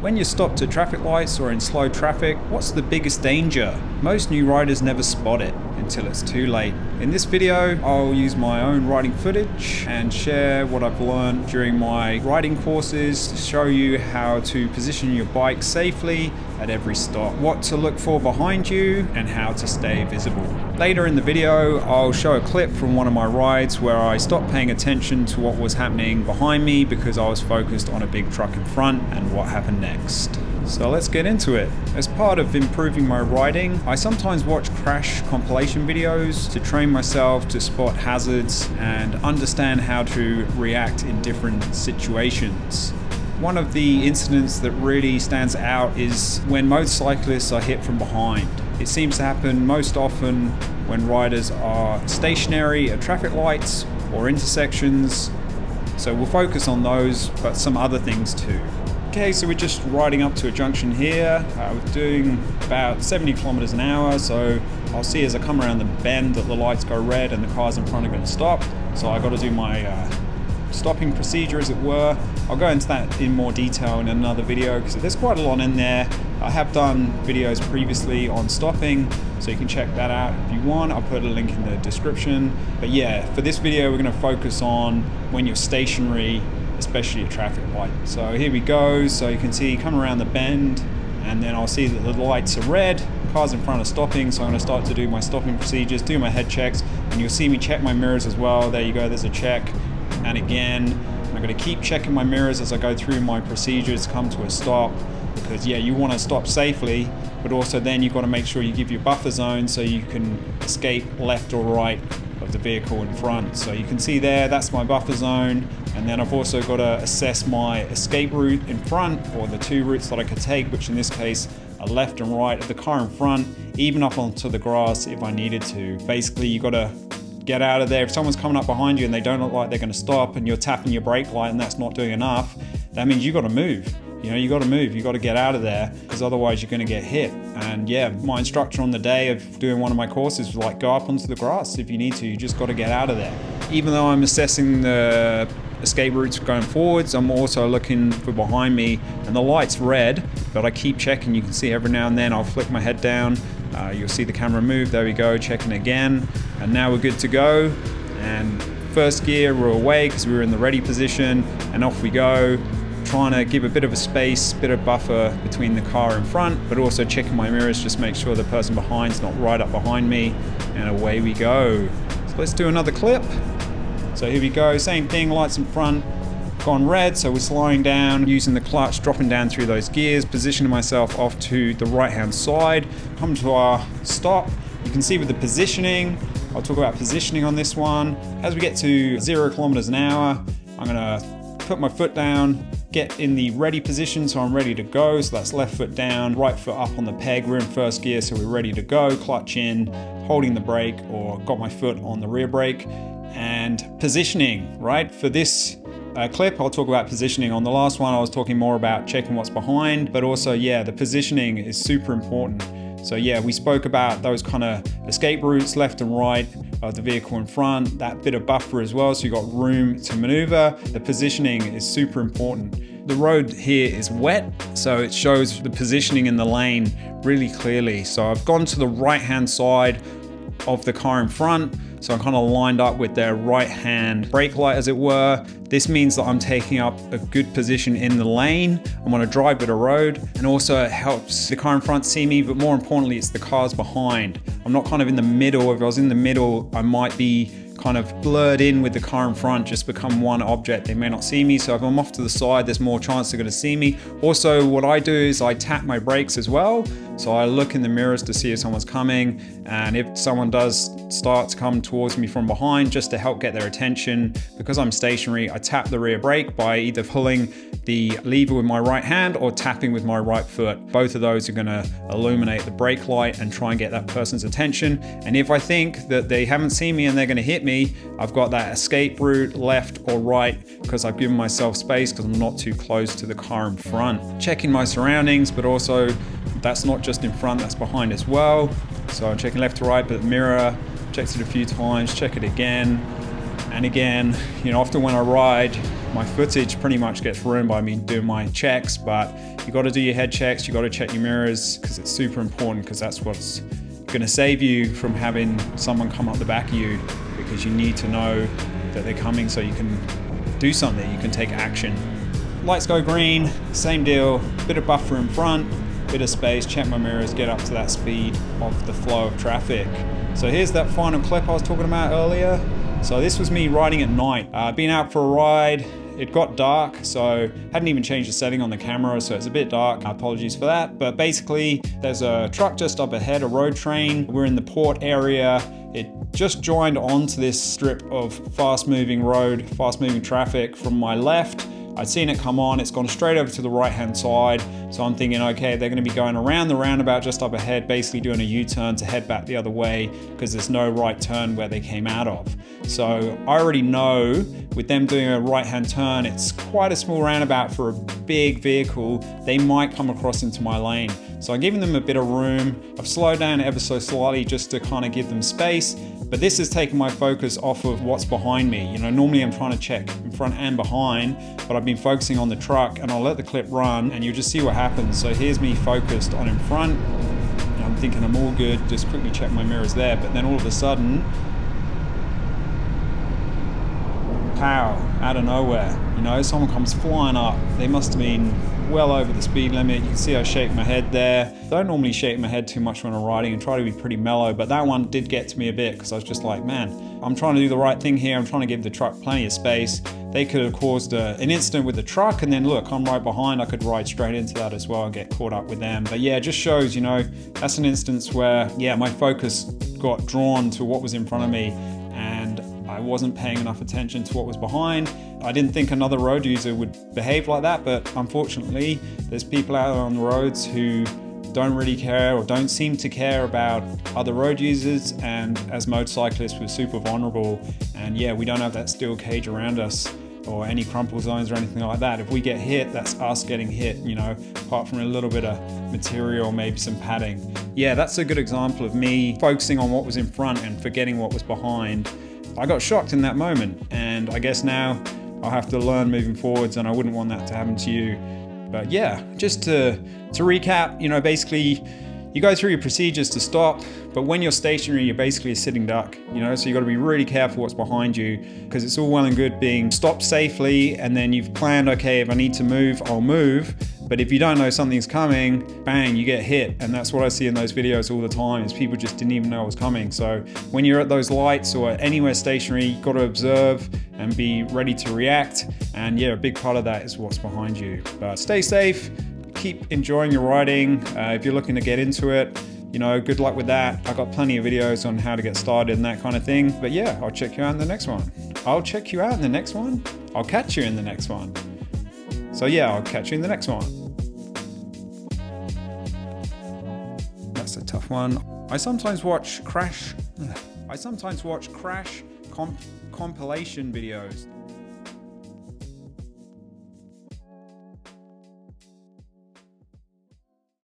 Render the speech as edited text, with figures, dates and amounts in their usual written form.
When you're stopped at traffic lights or in slow traffic, what's the biggest danger? Most new riders never spot it until it's too late. In this video, I'll use my own riding footage and share what I've learned during my riding courses to show you how to position your bike safely at every stop, what to look for behind you, and how to stay visible. Later in the video, I'll show a clip from one of my rides where I stopped paying attention to what was happening behind me because I was focused on a big truck in front and what happened next. So let's get into it. As part of improving my riding, I sometimes watch crash compilation videos to train myself to spot hazards and understand how to react in different situations. One of the incidents that really stands out is when motorcyclists are hit from behind. It seems to happen most often when riders are stationary at traffic lights or intersections. So we'll focus on those, but some other things too. Okay, so we're just riding up to a junction here. We're doing about 70 kilometers an hour. So I'll see as I come around the bend that the lights go red and the cars in front are going to stop. So I got to do my stopping procedure, as it were. I'll go into that in more detail in another video because there's quite a lot in there. I have done videos previously on stopping, so you can check that out if you want. I'll put a link in the description. But yeah, for this video, we're going to focus on when you're stationary, especially a traffic light. So here we go. So you can see come around the bend, and then I'll see that the lights are red, cars in front are stopping, so I'm going to start to do my stopping procedures, do my head checks, and you'll see me check my mirrors as well. There you go, there's a check. And again, I'm going to keep checking my mirrors as I go through my procedures to come to a stop, because yeah, you want to stop safely, but also then you've got to make sure you give your buffer zone so you can escape left or right of the vehicle in front. So you can see there, that's my buffer zone. And then I've also got to assess my escape route in front, or the two routes that I could take, which in this case are left and right of the car in front, even up onto the grass if I needed to. Basically, you got to get out of there. If someone's coming up behind you and they don't look like they're going to stop and you're tapping your brake light and that's not doing enough, that means you got to move. You know, you got to move, you got to get out of there, because otherwise you're going to get hit. And yeah, my instructor on the day of doing one of my courses was like, go up onto the grass if you need to, you just got to get out of there. Even though I'm assessing the escape routes going forwards, I'm also looking for behind me, and the light's red, but I keep checking. You can see every now and then I'll flick my head down, you'll see the camera move, there we go, checking again, and now we're good to go. And first gear, we're away because we were in the ready position, and off we go, trying to give a bit of a space, bit of buffer between the car in front, but also checking my mirrors, just make sure the person behind's not right up behind me, and away we go. So let's do another clip. So here we go, same thing, lights in front, gone red, so we're slowing down, using the clutch, dropping down through those gears, positioning myself off to the right-hand side, come to our stop. You can see with the positioning, I'll talk about positioning on this one. As we get to 0 kilometers an hour, I'm gonna put my foot down, get in the ready position, so I'm ready to go. So that's left foot down, right foot up on the peg. We're in first gear, so we're ready to go. Clutch in, holding the brake, or got my foot on the rear brake. And positioning, right? For this clip, I'll talk about positioning. On the last one, I was talking more about checking what's behind, but also, yeah, the positioning is super important. So yeah, we spoke about those kind of escape routes, left and right of the vehicle in front, that bit of buffer as well, so you got room to maneuver. The positioning is super important. The road here is wet, so it shows the positioning in the lane really clearly. So I've gone to the right-hand side of the car in front, so I'm kind of lined up with their right-hand brake light, as it were. This means that I'm taking up a good position in the lane. I'm on a drive bit of road, and also it helps the car in front see me, but more importantly, it's the cars behind. I'm not kind of in the middle. If I was in the middle, I might be kind of blurred in with the car in front, just become one object. They may not see me. So if I'm off to the side, there's more chance they're going to see me. Also, what I do is I tap my brakes as well. So I look in the mirrors to see if someone's coming. And if someone does start to come towards me from behind, just to help get their attention, because I'm stationary, I tap the rear brake by either pulling the lever with my right hand or tapping with my right foot. Both of those are going to illuminate the brake light and try and get that person's attention. And if I think that they haven't seen me and they're going to hit me, I've got that escape route, left or right, because I've given myself space because I'm not too close to the car in front. Checking my surroundings, but also that's not just in front, that's behind as well. So I'm checking left to right, but the mirror, checked it a few times, check it again and again. You know, often when I ride, my footage pretty much gets ruined by me doing my checks, but you got to do your head checks, you got to check your mirrors, because it's super important, because that's what's going to save you from having someone come up the back of you, because you need to know that they're coming so you can do something, you can take action. Lights go green, same deal, bit of buffer in front, bit of space, check my mirrors, get up to that speed of the flow of traffic. So here's that final clip I was talking about earlier. So this was me riding at night. Been out for a ride, it got dark, so hadn't even changed the setting on the camera, so it's a bit dark. Apologies for that. But basically, there's a truck just up ahead, a road train. We're in the port area. It just joined onto this strip of fast-moving road, fast-moving traffic from my left. I'd seen it come on, it's gone straight over to the right-hand side. So I'm thinking, okay, they're gonna be going around the roundabout just up ahead, basically doing a U-turn to head back the other way, because there's no right turn where they came out of. So I already know with them doing a right-hand turn, it's quite a small roundabout for a big vehicle. They might come across into my lane. So I'm giving them a bit of room. I've slowed down ever so slightly just to kind of give them space. But this is taking my focus off of what's behind me. You know, normally I'm trying to check in front and behind, but I've been focusing on the truck, and I'll let the clip run and you'll just see what happens. So here's me focused on in front, and I'm thinking I'm all good, just quickly check my mirrors there, but then all of a sudden, pow, out of nowhere, you know, someone comes flying up. They must have been well over the speed limit. You can see I shake my head there. Don't normally shake my head too much when I'm riding and try to be pretty mellow, but that one did get to me a bit, because I was just like, man, I'm trying to do the right thing here. I'm trying to give the truck plenty of space. They could have caused an incident with the truck, and then look, I'm right behind. I could ride straight into that as well and get caught up with them. But yeah, it just shows, you know, that's an instance where, yeah, my focus got drawn to what was in front of me, and I wasn't paying enough attention to what was behind. I didn't think another road user would behave like that, but unfortunately, there's people out on the roads who don't really care or don't seem to care about other road users, and as motorcyclists, we're super vulnerable. And yeah, we don't have that steel cage around us or any crumple zones or anything like that. If we get hit, that's us getting hit, you know, apart from a little bit of material, maybe some padding. Yeah, that's a good example of me focusing on what was in front and forgetting what was behind. I got shocked in that moment, and I guess now I'll have to learn moving forwards, and I wouldn't want that to happen to you. But yeah, just to recap, you know, basically you go through your procedures to stop, but when you're stationary, you're basically a sitting duck, you know, so you got to be really careful what's behind you, because it's all well and good being stopped safely, and then you've planned, okay, if I need to move, I'll move. But if you don't know something's coming, bang, you get hit. And that's what I see in those videos all the time, is people just didn't even know it was coming. So when you're at those lights or anywhere stationary, you've got to observe and be ready to react. And yeah, a big part of that is what's behind you. But stay safe, keep enjoying your riding. If you're looking to get into it, you know, good luck with that. I've got plenty of videos on how to get started and that kind of thing. But yeah, I'll check you out in the next one. I'll check you out in the next one. I'll catch you in the next one. So yeah, I'll catch you in the next one. That's a tough one. I sometimes watch crash compilation videos.